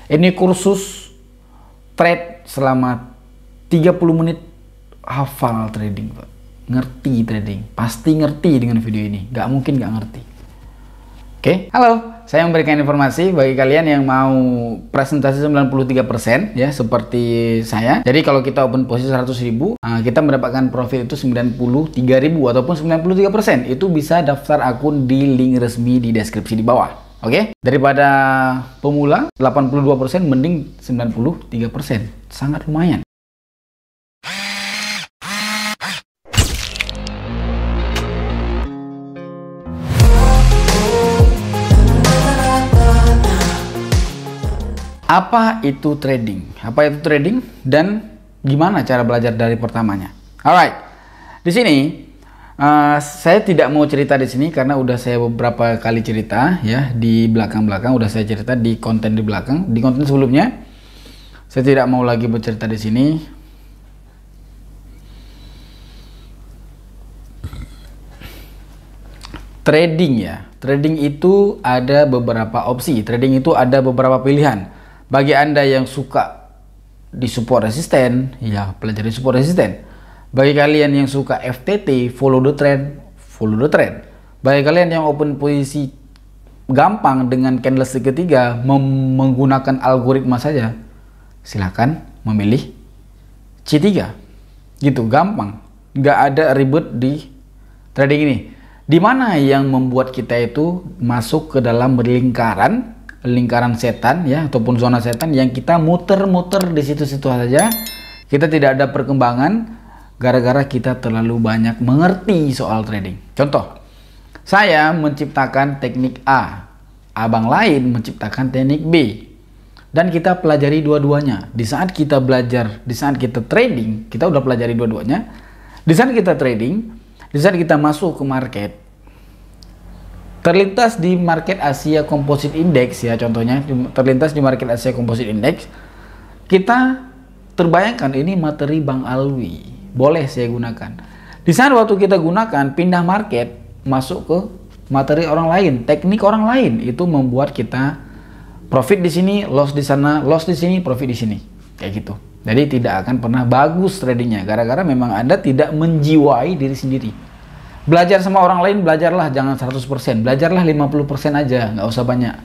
Ini kursus trade selama 30 menit, hafal trading, Pak. Ngerti trading, pasti ngerti dengan video ini, nggak mungkin nggak ngerti. Oke, halo, saya memberikan informasi bagi kalian yang mau presentasi 93% ya, seperti saya. Jadi kalau kita open posisi 100.000, kita mendapatkan profit itu 93.000 ataupun 93%. Itu bisa daftar akun di link resmi di deskripsi di bawah. Oke, daripada pemula 82%, mending 93%, sangat lumayan. Apa itu trading? Apa itu trading dan gimana cara belajar dari pertamanya? Alright, di sini saya tidak mau cerita di sini karena udah saya beberapa kali cerita ya di belakang udah saya cerita di konten di belakang, di konten sebelumnya. Saya tidak mau lagi bercerita di sini. Trading ya, trading itu ada beberapa opsi. Trading itu ada beberapa pilihan. Bagi Anda yang suka di support resisten, ya pelajari support resisten. Bagi kalian yang suka FTT, follow the trend, follow the trend. Bagi kalian yang open posisi gampang dengan candlestick ketiga, menggunakan algoritma saja, silakan memilih C3. Gitu, gampang. Nggak ada ribet di trading ini. Dimana yang membuat kita itu masuk ke dalam lingkaran setan ya, ataupun zona setan yang kita muter-muter di situ-situ saja. Kita tidak ada perkembangan gara-gara kita terlalu banyak mengerti soal trading. Contoh, saya menciptakan teknik A, abang lain menciptakan teknik B, dan kita pelajari dua-duanya. Di saat kita belajar, di saat kita trading, kita udah pelajari dua-duanya. Di saat kita trading, di saat kita masuk ke market, terlintas di market Asia Composite Index ya, contohnya terlintas di market Asia Composite Index, kita terbayangkan ini materi Bang Alwi, boleh saya gunakan. Di saat waktu kita gunakan, pindah market masuk ke materi orang lain, teknik orang lain, itu membuat kita profit di sini, loss di sana, loss di sini, profit di sini, kayak gitu. Jadi tidak akan pernah bagus tradingnya, gara-gara memang Anda tidak menjiwai diri sendiri. Belajar sama orang lain, belajarlah jangan 100%, belajarlah 50% aja, nggak usah banyak.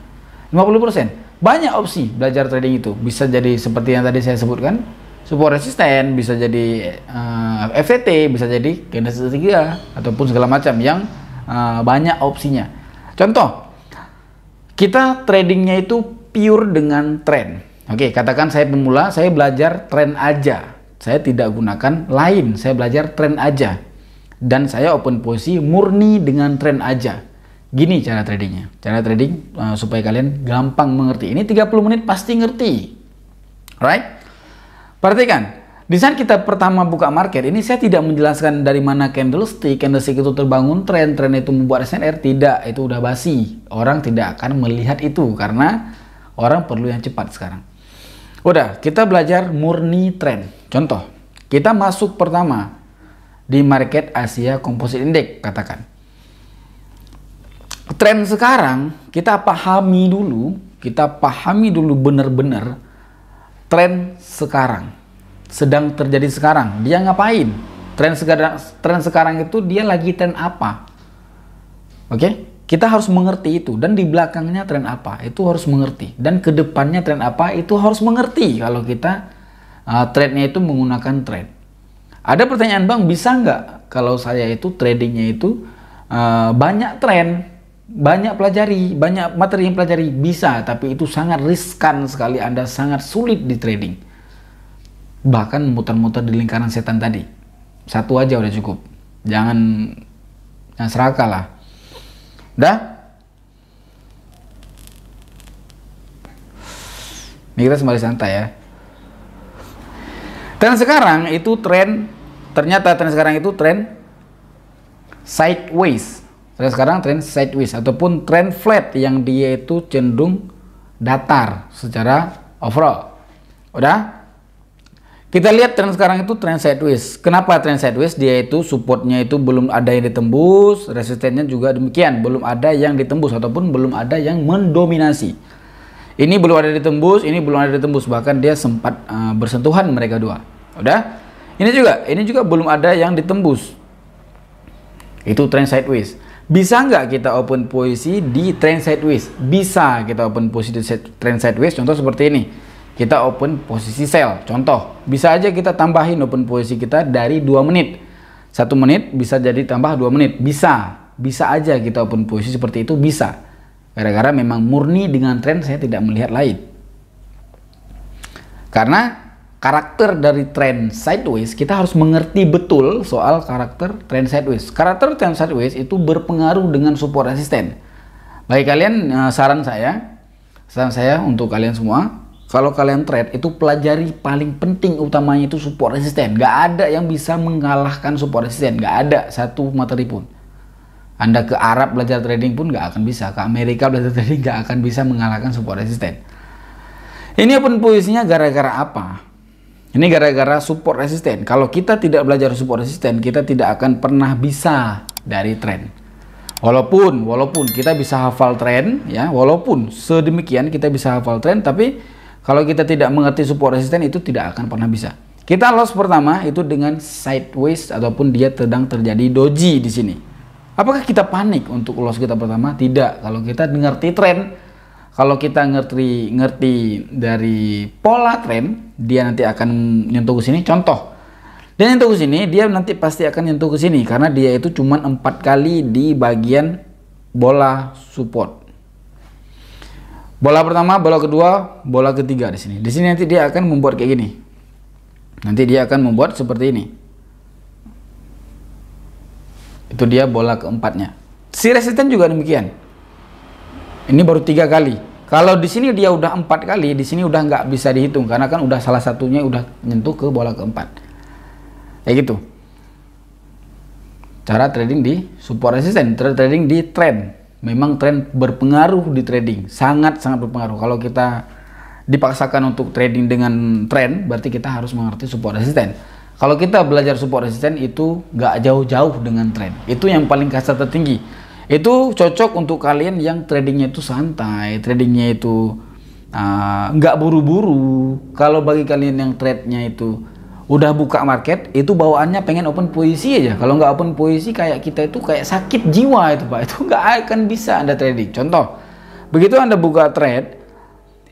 50%, banyak opsi belajar trading itu. Bisa jadi seperti yang tadi saya sebutkan, support resisten, bisa jadi FTT, bisa jadi candlestick ketiga, ataupun segala macam yang banyak opsinya. Contoh, kita tradingnya itu pure dengan trend. Oke, katakan saya pemula, saya belajar trend aja. Saya tidak gunakan lain, saya belajar trend aja. Dan saya open posisi murni dengan tren aja. Gini cara tradingnya. Cara trading supaya kalian gampang mengerti. Ini 30 menit pasti ngerti. Alright? Perhatikan. Di saat kita pertama buka market, ini saya tidak menjelaskan dari mana candlestick itu terbangun tren itu membuat SNR. Tidak, itu udah basi. Orang tidak akan melihat itu karena orang perlu yang cepat sekarang. Udah, kita belajar murni tren. Contoh, kita masuk pertama di market Asia Composite Index, katakan. Tren sekarang kita pahami dulu benar-benar tren sekarang sedang terjadi sekarang. Dia ngapain? Tren sekarang itu dia lagi tren apa? Oke? Kita harus mengerti itu, dan di belakangnya tren apa? Itu harus mengerti, dan ke depannya tren apa? Itu harus mengerti kalau kita trade-nya itu menggunakan tren. Ada pertanyaan, Bang, bisa nggak kalau saya itu tradingnya itu banyak tren, banyak pelajari, banyak materi yang pelajari? Bisa, tapi itu sangat riskan sekali. Anda sangat sulit di trading. Bahkan muter-muter di lingkaran setan tadi. Satu aja udah cukup. Jangan serakah lah. Udah? Ini kita sembari santai ya. Tren sekarang itu ternyata tren sekarang itu tren sideways. Tren sekarang tren sideways ataupun tren flat yang dia itu cenderung datar secara overall. Udah? Kita lihat tren sekarang itu tren sideways. Kenapa tren sideways? Dia itu supportnya itu belum ada yang ditembus, resistennya juga demikian, belum ada yang ditembus ataupun belum ada yang mendominasi. Ini belum ada ditembus, ini belum ada ditembus, bahkan dia sempat bersentuhan mereka dua. Udah. Ini juga belum ada yang ditembus. Itu trend sideways. Bisa nggak kita open posisi di trend sideways? Bisa kita open posisi di trend sideways. Contoh seperti ini. Kita open posisi sell. Contoh, bisa aja kita tambahin open posisi kita dari 2 menit. 1 menit bisa jadi tambah 2 menit. Bisa aja kita open posisi seperti itu, bisa. Gara-gara memang murni dengan tren saya tidak melihat lain. Karena karakter dari tren sideways, kita harus mengerti betul soal karakter tren sideways. Karakter tren sideways itu berpengaruh dengan support resisten. Bagi kalian, saran saya untuk kalian semua, kalau kalian trade itu pelajari paling penting utamanya itu support resisten. Gak ada yang bisa mengalahkan support resisten, gak ada satu materi pun. Anda ke Arab belajar trading pun gak akan bisa, ke Amerika belajar trading gak akan bisa mengalahkan support resisten. Ini open posisinya gara-gara apa? Ini gara-gara support resisten. Kalau kita tidak belajar support resisten, kita tidak akan pernah bisa dari tren. Walaupun kita bisa hafal tren, ya, walaupun sedemikian kita bisa hafal tren, tapi kalau kita tidak mengerti support resisten itu tidak akan pernah bisa. Kita loss pertama itu dengan sideways ataupun dia sedang terjadi doji di sini. Apakah kita panik untuk loss kita pertama? Tidak. Kalau kita ngerti tren, kalau kita ngerti dari pola tren, dia nanti akan nyentuh ke sini. Contoh, dia nyentuh ke sini, dia nanti pasti akan nyentuh ke sini karena dia itu cuma 4 kali di bagian bola support. Bola pertama, bola kedua, bola ketiga di sini. Di sini nanti dia akan membuat kayak gini. Nanti dia akan membuat seperti ini. Itu dia bola keempatnya. Si resisten juga demikian. Ini baru 3 kali. Kalau di sini dia udah 4 kali, di sini udah nggak bisa dihitung karena kan udah salah satunya udah nyentuh ke bola keempat. Kayak gitu. Cara trading di support resisten, trading di tren. Memang tren berpengaruh di trading, sangat-sangat berpengaruh. Kalau kita dipaksakan untuk trading dengan tren, berarti kita harus mengerti support resisten. Kalau kita belajar support resisten itu nggak jauh-jauh dengan tren. Itu yang paling kasar tertinggi. Itu cocok untuk kalian yang tradingnya itu santai, tradingnya itu nggak buru-buru. Kalau bagi kalian yang trade-nya itu udah buka market, itu bawaannya pengen open posisi aja. Kalau nggak open posisi kayak kita itu kayak sakit jiwa itu Pak. Itu nggak akan bisa Anda trading. Contoh, begitu Anda buka trade,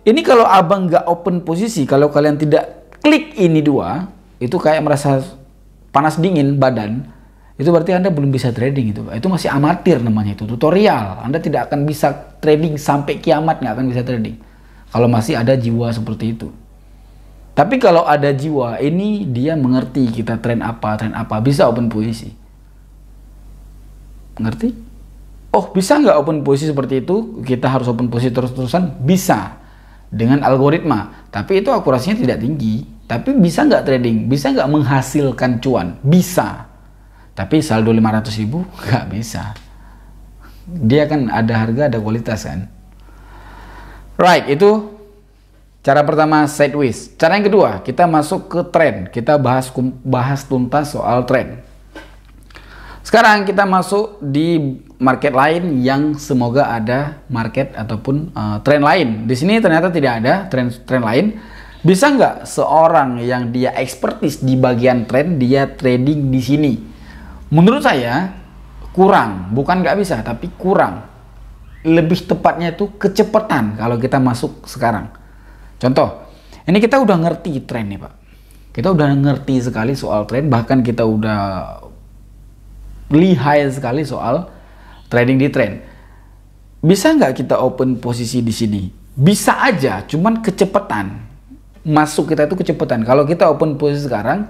ini kalau abang nggak open posisi, kalau kalian tidak klik ini dua, itu kayak merasa panas dingin badan, itu berarti Anda belum bisa trading itu Pak. Itu masih amatir namanya, itu tutorial. Anda tidak akan bisa trading sampai kiamat, nggak akan bisa trading kalau masih ada jiwa seperti itu. Tapi kalau ada jiwa, ini dia mengerti kita tren apa, bisa open posisi. Mengerti? Oh, bisa nggak open posisi seperti itu? Kita harus open posisi terus-terusan? Bisa. Dengan algoritma. Tapi itu akurasinya tidak tinggi. Tapi bisa nggak trading? Bisa nggak menghasilkan cuan? Bisa. Tapi saldo 500.000 nggak bisa. Dia kan ada harga, ada kualitas kan. Right, itu cara pertama sideways. Cara yang kedua, kita masuk ke tren. Kita bahas tuntas soal tren. Sekarang kita masuk di market lain yang semoga ada market ataupun tren lain. Di sini ternyata tidak ada tren lain. Bisa nggak seorang yang dia expertise di bagian tren, dia trading di sini? Menurut saya kurang, bukan nggak bisa, tapi kurang. Lebih tepatnya itu kecepatan kalau kita masuk sekarang. Contoh, ini kita udah ngerti tren nih Pak. Kita udah ngerti sekali soal tren, bahkan kita udah lihai sekali soal trading di tren. Bisa nggak kita open posisi di sini? Bisa aja, cuman kecepatan. Masuk kita itu kecepatan. Kalau kita open posisi sekarang,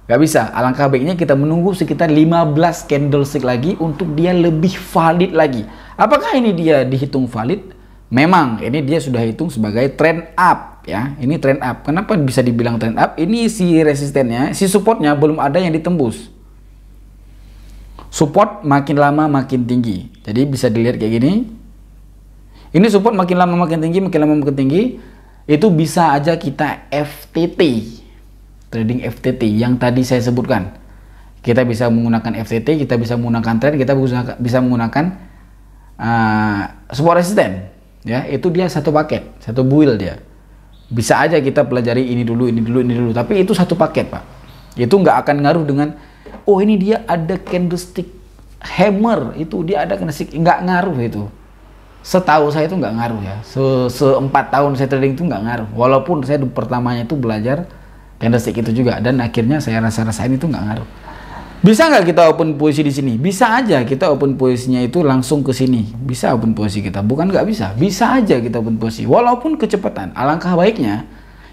nggak bisa. Alangkah baiknya kita menunggu sekitar 15 candlestick lagi untuk dia lebih valid lagi. Apakah ini dia dihitung valid? Memang ini dia sudah hitung sebagai trend up ya. Ini trend up. Kenapa bisa dibilang trend up? Ini si resistennya, si supportnya belum ada yang ditembus. Support makin lama makin tinggi. Jadi bisa dilihat kayak gini. Ini support makin lama makin tinggi, makin lama makin tinggi. Itu bisa aja kita FTT, trading FTT yang tadi saya sebutkan. Kita bisa menggunakan FTT, kita bisa menggunakan trend, kita bisa menggunakan support resisten. ya itu dia satu paket, satu build dia. Bisa aja kita pelajari ini dulu, ini dulu, ini dulu, tapi itu satu paket Pak. Itu nggak akan ngaruh dengan, oh ini dia ada candlestick hammer, itu dia ada candlestick, nggak ngaruh itu. Setahu saya itu nggak ngaruh ya. Se-4 tahun saya trading itu nggak ngaruh. Walaupun saya pertamanya itu belajar candlestick itu juga, dan akhirnya saya rasain itu nggak ngaruh. Bisa nggak kita open posisi di sini? Bisa aja kita open posisinya itu langsung ke sini. Bisa open posisi kita, bukan nggak bisa. Bisa aja kita open posisi, walaupun kecepatan. Alangkah baiknya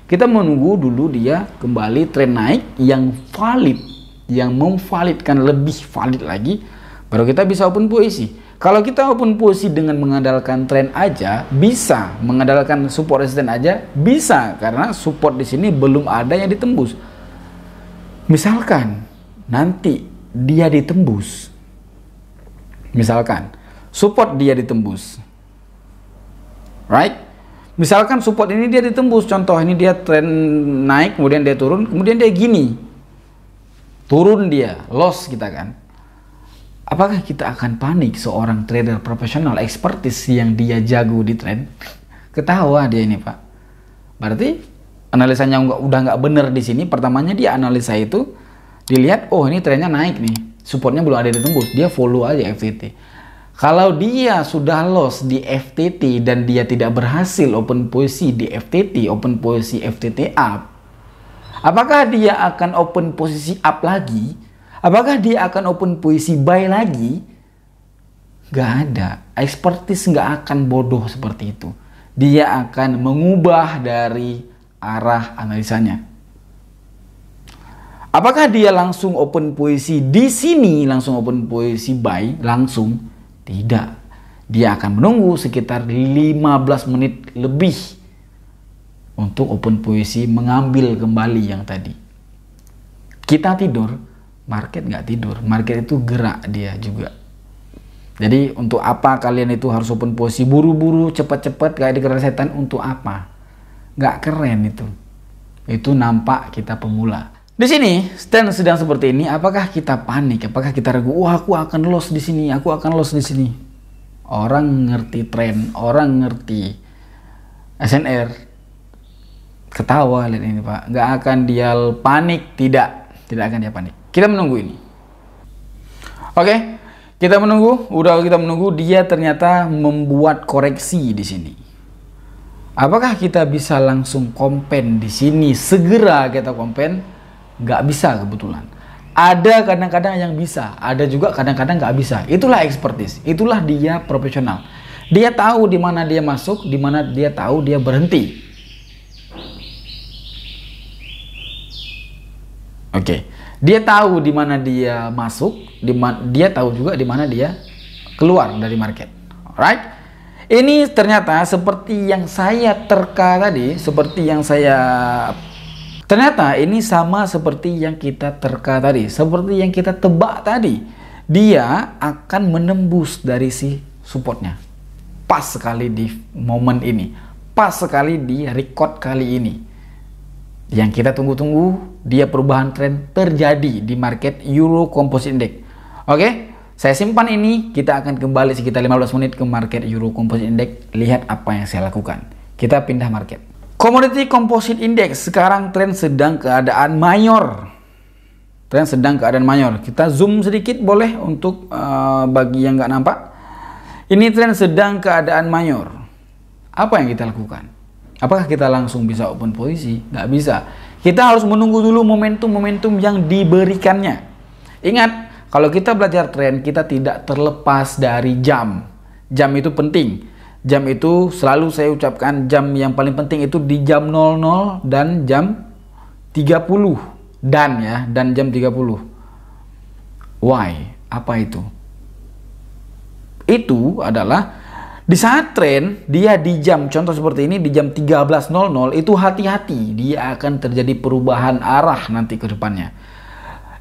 kita menunggu dulu dia kembali tren naik yang valid, yang memvalidkan lebih valid lagi, baru kita bisa open posisi. Kalau kita open posisi dengan mengandalkan tren aja, bisa. Mengandalkan support resisten aja, bisa. Karena support di sini belum ada yang ditembus. Misalkan nanti dia ditembus, misalkan support dia ditembus, right? Misalkan support ini dia ditembus, contoh ini dia tren naik, kemudian dia turun, kemudian dia gini, turun dia, loss kita kan. Apakah kita akan panik seorang trader profesional, expertise yang dia jago di trend? Ketawa dia ini Pak. Berarti analisanya udah nggak bener di sini. Pertamanya dia analisa itu, dilihat, oh ini trennya naik nih, supportnya belum ada ditembus, dia follow aja FTT. Kalau dia sudah loss di FTT dan dia tidak berhasil open posisi di FTT, open posisi FTT up, apakah dia akan open posisi up lagi? Apakah dia akan open posisi buy lagi? Gak ada. Expertise gak akan bodoh seperti itu. Dia akan mengubah dari arah analisanya. Apakah dia langsung open posisi di sini, langsung open posisi buy, langsung? Tidak. Dia akan menunggu sekitar 15 menit lebih untuk open posisi mengambil kembali yang tadi. Kita tidur, market nggak tidur. Market itu gerak dia juga. Jadi untuk apa kalian itu harus open posisi buru-buru, cepat-cepat kayak dikejar setan? Untuk apa? Nggak keren itu. Itu nampak kita pemula. Di sini stand sedang seperti ini, apakah kita panik? Apakah kita ragu? Wah, aku akan loss di sini, aku akan loss di sini. Orang ngerti tren, orang ngerti SNR, ketawa lihat ini Pak. Nggak akan dia panik, tidak akan dia panik. Kita menunggu ini. Oke, kita menunggu. Udah kita menunggu, dia ternyata membuat koreksi di sini. Apakah kita bisa langsung kompen di sini? Segera kita kompen? Nggak bisa kebetulan. Ada kadang-kadang yang bisa, ada juga kadang-kadang nggak bisa. Itulah expertise, itulah dia profesional. Dia tahu di mana dia masuk, di mana dia tahu dia berhenti. Oke. Dia tahu di mana dia masuk, dia tahu juga di mana dia keluar dari market. Alright? Ini ternyata seperti yang saya terka tadi, ternyata ini sama seperti yang kita terka tadi, seperti yang kita tebak tadi. Dia akan menembus dari si supportnya. Pas sekali di momen ini, pas sekali di record kali ini. Yang kita tunggu-tunggu, dia perubahan tren terjadi di market Euro Composite Index. Oke, saya simpan ini. Kita akan kembali sekitar 15 menit ke market Euro Composite Index. Lihat apa yang saya lakukan. Kita pindah market. Commodity Composite Index sekarang tren sedang keadaan mayor. Tren sedang keadaan mayor. Kita zoom sedikit boleh untuk bagi yang nggak nampak. Ini tren sedang keadaan mayor. Apa yang kita lakukan? Apakah kita langsung bisa open posisi? Nggak bisa. Kita harus menunggu dulu momentum-momentum yang diberikannya. Ingat, kalau kita belajar tren, kita tidak terlepas dari jam. Jam itu penting. Jam itu selalu saya ucapkan, jam yang paling penting itu di jam 00 dan jam 30. Dan jam 30. Why? Apa itu? Itu adalah di saat tren dia di jam, contoh seperti ini di jam 13.00, itu hati-hati, dia akan terjadi perubahan arah nanti ke depannya.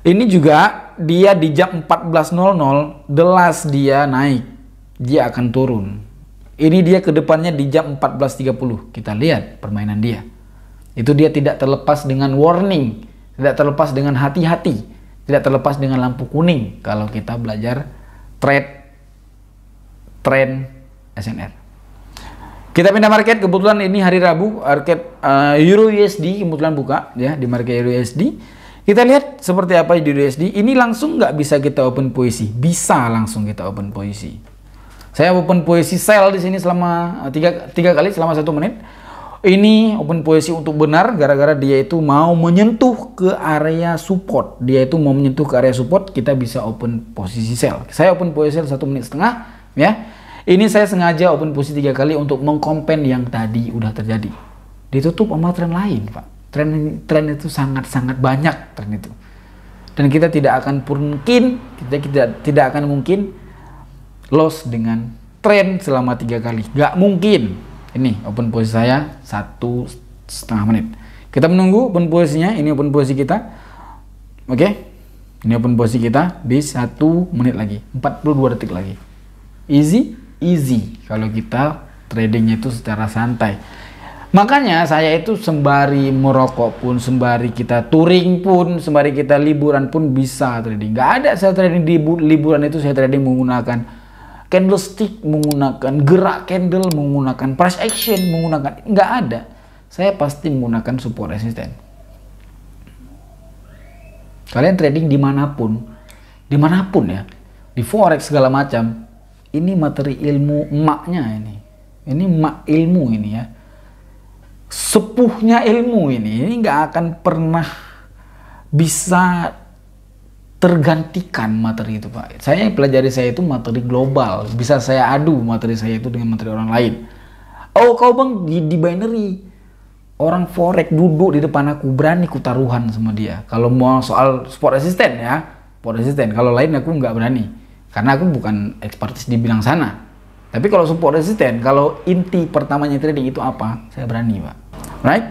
Ini juga dia di jam 14.00 the last dia naik, dia akan turun. Ini dia ke depannya di jam 14.30. Kita lihat permainan dia. Itu dia tidak terlepas dengan warning, tidak terlepas dengan hati-hati, tidak terlepas dengan lampu kuning kalau kita belajar tren SNR. Kita pindah market, kebetulan ini hari Rabu, market Euro USD kebetulan buka ya di market Euro USD. Kita lihat seperti apa di Euro USD. Ini langsung nggak bisa kita open posisi, bisa langsung kita open posisi. Saya open posisi sell di sini selama tiga kali selama 1 menit. Ini open posisi untuk benar gara-gara dia itu mau menyentuh ke area support. Dia itu mau menyentuh ke area support, kita bisa open posisi sell. Saya open posisi sell 1,5 menit ya. Ini saya sengaja open posisi 3 kali untuk mengkompen yang tadi udah terjadi. Ditutup sama tren lain, Pak. Tren itu sangat-sangat banyak tren itu. Dan kita tidak akan mungkin loss dengan tren selama 3 kali. Nggak mungkin. Ini open posisi saya 1,5 menit. Kita menunggu open posisinya. Ini open posisi kita. Oke. Ini open posisi kita di 1 menit lagi. 42 detik lagi. Easy kalau kita tradingnya itu secara santai. Makanya saya itu sembari merokok pun, sembari kita touring pun, sembari kita liburan pun bisa trading. Nggak ada saya trading di liburan itu, saya trading menggunakan candlestick, menggunakan gerak candle, menggunakan price action, menggunakan, nggak ada. Saya pasti menggunakan support resisten. Kalian trading dimanapun ya, di forex segala macam. Ini materi ilmu emaknya ini emak ilmu ini ya, sepuhnya ilmu ini nggak akan pernah bisa tergantikan materi itu, Pak. Saya pelajari, saya itu materi global, bisa saya adu materi saya itu dengan materi orang lain. Oh kau bang di binary, orang forex duduk di depan aku, berani ku taruhan sama dia. Kalau mau soal support resisten ya, support resisten. Kalau lain aku nggak berani. Karena aku bukan ekspertis di bidang sana. Tapi kalau support resisten, kalau inti pertamanya trading itu apa, saya berani, Pak. Right?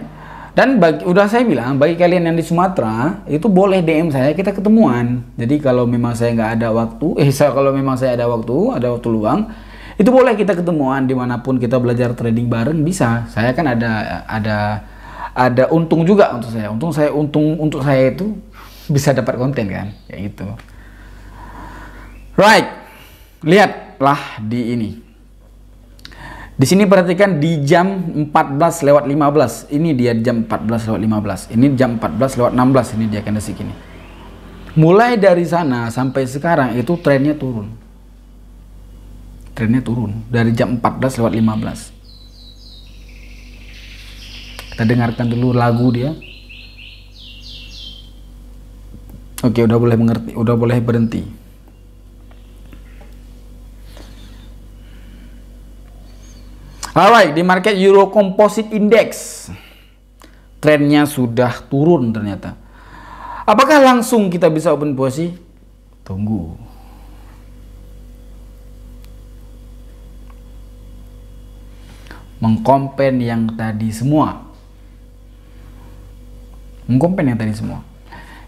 Dan udah saya bilang, bagi kalian yang di Sumatera, itu boleh DM saya, kita ketemuan. Jadi kalau memang saya nggak ada waktu, kalau memang saya ada waktu luang, itu boleh kita ketemuan dimanapun, kita belajar trading bareng bisa. Saya kan ada untung juga untuk saya. Untuk saya itu bisa dapat konten kan, kayak gitu. Right, lihatlah di ini. Di sini perhatikan di jam 14:15. Ini dia jam 14:15. Ini jam 14:16. Ini dia candlestick ini. Mulai dari sana sampai sekarang itu trennya turun. Trennya turun dari jam 14:15. Kita dengarkan dulu lagu dia. Oke, udah boleh mengerti, udah boleh berhenti. Alright, di market Euro Composite Index trennya sudah turun ternyata. Apakah langsung kita bisa open posisi? Tunggu. Mengkompen yang tadi semua.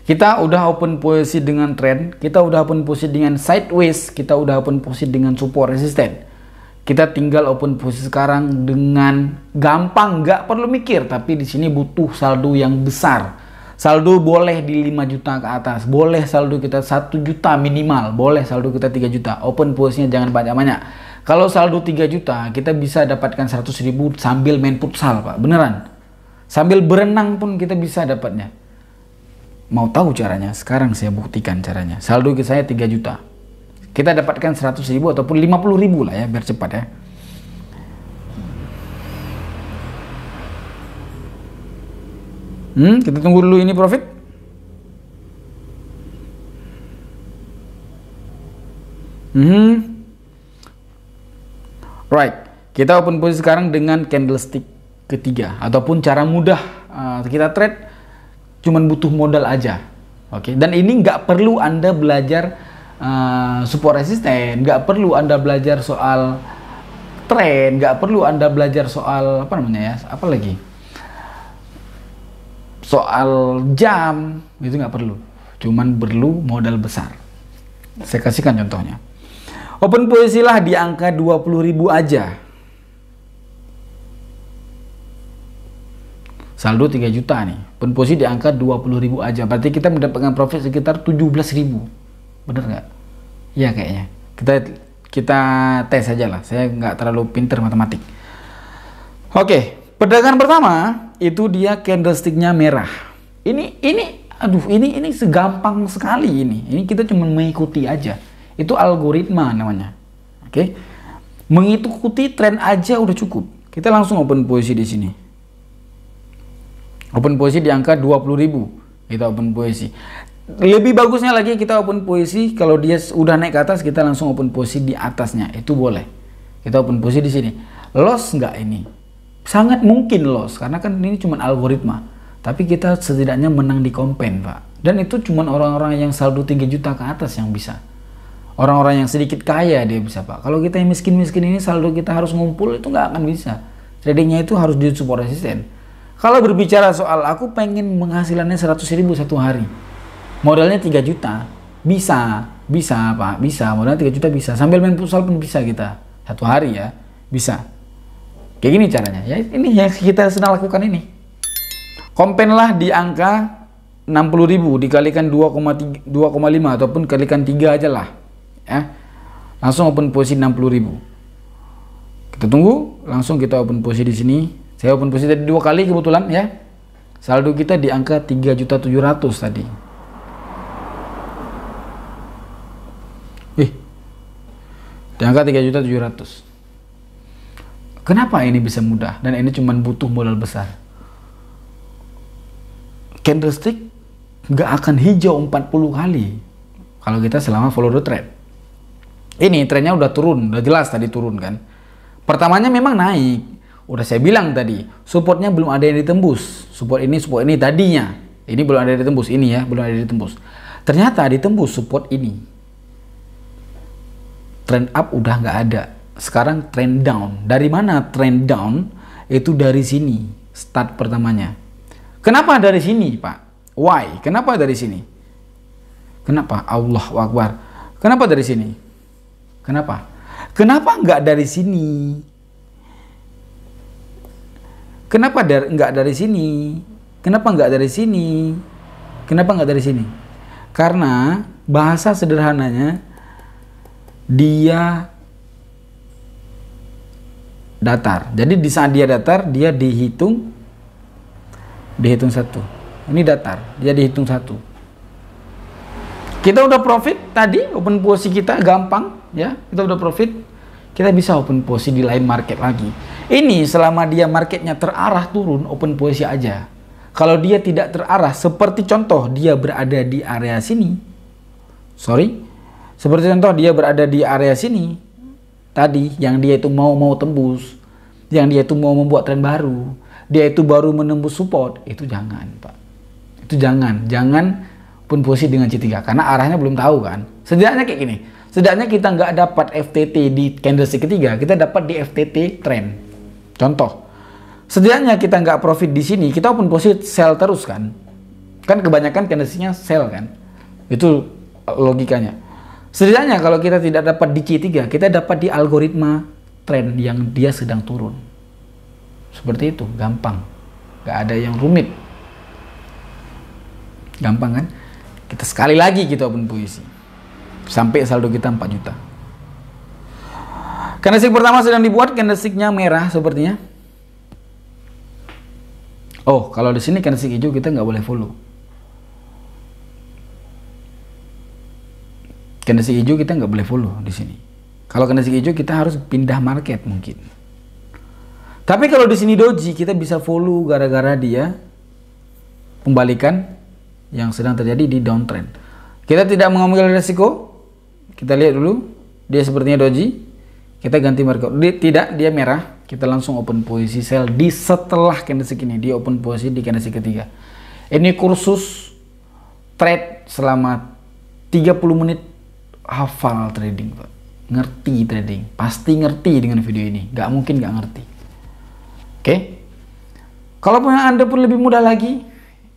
Kita udah open posisi dengan trend, kita udah open posisi dengan sideways, kita udah open posisi dengan support resisten. Kita tinggal open posisi sekarang dengan gampang, nggak perlu mikir. Tapi di sini butuh saldo yang besar. Saldo boleh di 5 juta ke atas, boleh saldo kita 1 juta minimal, boleh saldo kita 3 juta. Open posisinya jangan banyak-banyak. Kalau saldo 3 juta, kita bisa dapatkan 100.000 sambil main futsal, Pak. Beneran. Sambil berenang pun kita bisa dapatnya. Mau tahu caranya? Sekarang saya buktikan caranya. Saldo saya 3 juta. Kita dapatkan 100.000 ataupun 50.000 lah ya, biar cepat ya. Kita tunggu dulu ini profit. Right, kita open posisi sekarang dengan candlestick ketiga ataupun cara mudah kita trade, cuman butuh modal aja. Oke, dan ini nggak perlu Anda belajar support resisten, nggak perlu Anda belajar soal tren, nggak perlu Anda belajar soal apa namanya ya, apa lagi, soal jam, itu nggak perlu, cuman perlu modal besar. Saya kasihkan contohnya. Open posisi lah di angka 20.000 aja, saldo 3 juta nih, open posisi di angka 20.000 aja, berarti kita mendapatkan profit sekitar 17.000. Bener nggak? Iya kayaknya. Kita tes aja lah. Saya nggak terlalu pinter matematik. Oke, perdagangan pertama itu dia candlesticknya merah. Aduh, ini segampang sekali ini. Ini kita cuma mengikuti aja. Itu algoritma namanya. Oke, mengikuti tren aja udah cukup. Kita langsung open posisi di sini. Open posisi di angka 20.000. Kita open posisi. Lebih bagusnya lagi kita open posisi kalau dia udah naik ke atas, kita langsung open posisi di atasnya. Itu boleh. Kita open posisi di sini. Loss nggak ini? Sangat mungkin loss karena kan ini cuma algoritma. Tapi kita setidaknya menang di kompen, Pak. Dan itu cuma orang-orang yang saldo 3 juta ke atas yang bisa. Orang-orang yang sedikit kaya dia bisa, Pak. Kalau kita yang miskin-miskin ini saldo kita harus ngumpul, itu nggak akan bisa. Tradingnya itu harus di support resisten. Kalau berbicara soal aku pengen menghasilannya 100.000 satu hari, modalnya 3 juta, bisa Pak, bisa. Modalnya 3 juta bisa. Sambil main futsal pun bisa kita satu hari ya, bisa. Kayak gini caranya. Ya ini yang kita sedang lakukan ini. Kompen lah di angka 60.000 dikalikan 2,5 ataupun kalikan 3 aja lah. Ya. Langsung open posisi 60.000. Kita tunggu, langsung kita open posisi di sini. Saya open posisi tadi 2 kali kebetulan ya. Saldo kita di angka 3.700.000 tadi. Di angka 3.700.000. Kenapa ini bisa mudah dan ini cuma butuh modal besar? Candlestick nggak akan hijau 40 kali kalau kita selama follow the trend. Ini trennya udah turun, udah jelas tadi turun kan. Pertamanya memang naik, udah saya bilang tadi, supportnya belum ada yang ditembus. Support ini tadinya, ini belum ada yang ditembus, ini ya belum ada yang ditembus. Ternyata ditembus support ini. Trend up udah nggak ada. Sekarang trend down. Dari mana trend down? Itu dari sini start pertamanya. Kenapa dari sini, Pak? Why? Kenapa dari sini? Kenapa? Allahu Akbar. Kenapa dari sini? Kenapa? Kenapa nggak dari sini? Kenapa nggak dari sini? Kenapa nggak dari sini? Kenapa nggak dari sini? Karena bahasa sederhananya dia datar. Jadi di saat dia datar, dia dihitung satu. Ini datar, dia dihitung satu. Kita udah profit tadi, open posisi kita gampang ya. Kita udah profit, kita bisa open posisi di lain market lagi. Ini selama dia marketnya terarah turun, open posisi aja. Kalau dia tidak terarah, seperti contoh dia berada di area sini. Seperti contoh dia berada di area sini. Tadi yang dia itu mau tembus, yang dia itu mau membuat tren baru, dia itu baru menembus support, itu jangan, Pak. Itu jangan pun posisi dengan C3 karena arahnya belum tahu kan. Setidaknya kayak gini. Setidaknya kita nggak dapat FTT di candlestick ketiga, kita dapat di FTT trend. Contoh. Setidaknya kita nggak profit di sini, kita pun posisi sell terus kan. Kan kebanyakan candlesticknya sell kan. Itu logikanya. Setidaknya kalau kita tidak dapat di C3, kita dapat di algoritma tren yang dia sedang turun. Seperti itu, gampang. Gak ada yang rumit. Gampang kan? Kita sekali lagi kita open posisi. Sampai saldo kita 4 juta. Candlestick pertama sedang dibuat, candlesticknya merah sepertinya. Oh, kalau di sini candlestick hijau kita nggak boleh follow. Candlestick hijau kita nggak boleh follow di sini. Kalau candlestick hijau kita harus pindah market mungkin. Tapi kalau di sini doji kita bisa follow gara-gara dia pembalikan yang sedang terjadi di downtrend. Kita tidak mengambil resiko. Kita lihat dulu dia sepertinya doji. Kita ganti market. Tidak, dia merah. Kita langsung open posisi sell di setelah candlestick ini. Dia open posisi di candlestick ketiga. Ini kursus trade selama 30 menit. Hafal trading, Pak. Ngerti trading. Pasti ngerti dengan video ini. Gak mungkin gak ngerti. Oke. Kalau punya Anda pun lebih mudah lagi.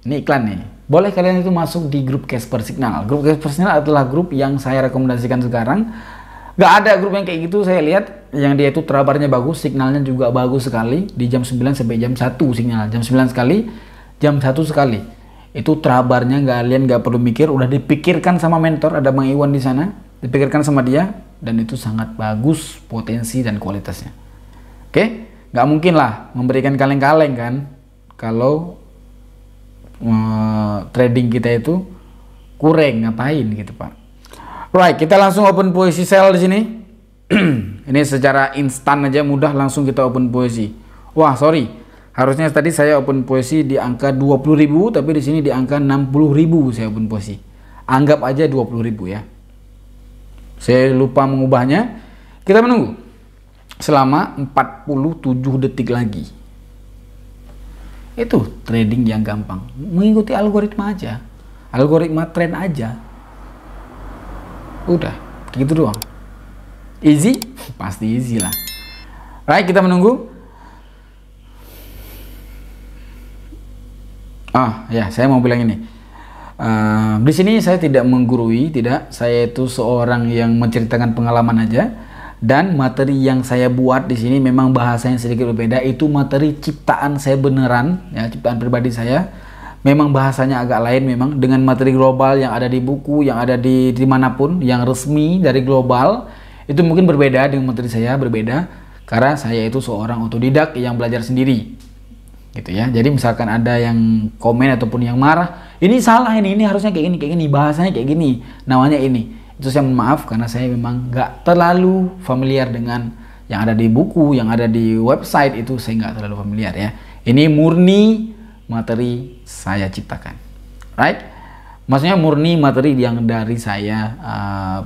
Ini iklan nih. Boleh kalian itu masuk di grup Casper Signal. Grup Casper Signal adalah grup yang saya rekomendasikan sekarang. Gak ada grup yang kayak gitu saya lihat. Yang dia itu trabarnya bagus. Signalnya juga bagus sekali. Di jam 9 sampai jam 1 signal. Jam 9 sekali. Jam 1 sekali. Itu trabarnya kalian nggak perlu mikir, udah dipikirkan sama mentor, ada Bang Iwan di sana, dipikirkan sama dia, dan itu sangat bagus potensi dan kualitasnya. Oke, nggak mungkin lah memberikan kaleng-kaleng kan kalau trading kita itu kurang, ngapain gitu Pak. Right, kita langsung open posisi sell di sini. Ini secara instan aja, mudah, langsung kita open posisi. Wah, sorry. Harusnya tadi saya open posisi di angka 20.000, tapi di sini di angka 60.000 saya open posisi. Anggap aja 20.000 ya. Saya lupa mengubahnya. Kita menunggu selama 47 detik lagi. Itu trading yang gampang, mengikuti algoritma aja, algoritma tren aja. Udah, gitu doang. Easy? Pasti easy lah. Right, kita menunggu. Ya, saya mau bilang ini. Di sini saya tidak menggurui, tidak. Saya itu seorang yang menceritakan pengalaman aja. Dan materi yang saya buat di sini memang bahasanya sedikit berbeda. Itu materi ciptaan saya beneran, ya, ciptaan pribadi saya. Memang bahasanya agak lain memang dengan materi global yang ada di buku, yang ada di dimanapun, yang resmi dari global. Itu mungkin berbeda dengan materi saya, berbeda. Karena saya itu seorang otodidak yang belajar sendiri. Gitu ya. Jadi misalkan ada yang komen ataupun yang marah, ini salah, ini harusnya kayak gini, bahasanya kayak gini, namanya ini. Itu saya mohon maaf karena saya memang nggak terlalu familiar dengan yang ada di buku, yang ada di website, itu saya nggak terlalu familiar ya. Ini murni materi saya ciptakan, right? Maksudnya murni materi yang dari saya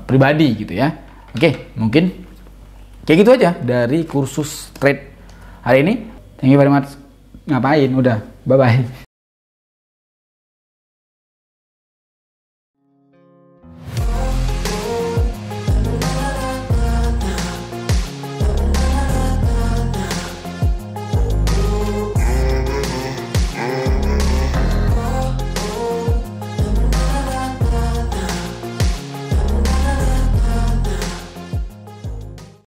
pribadi gitu ya. Oke, mungkin kayak gitu aja dari kursus trade hari ini. Thank you very much. Ngapain? Udah, bye bye.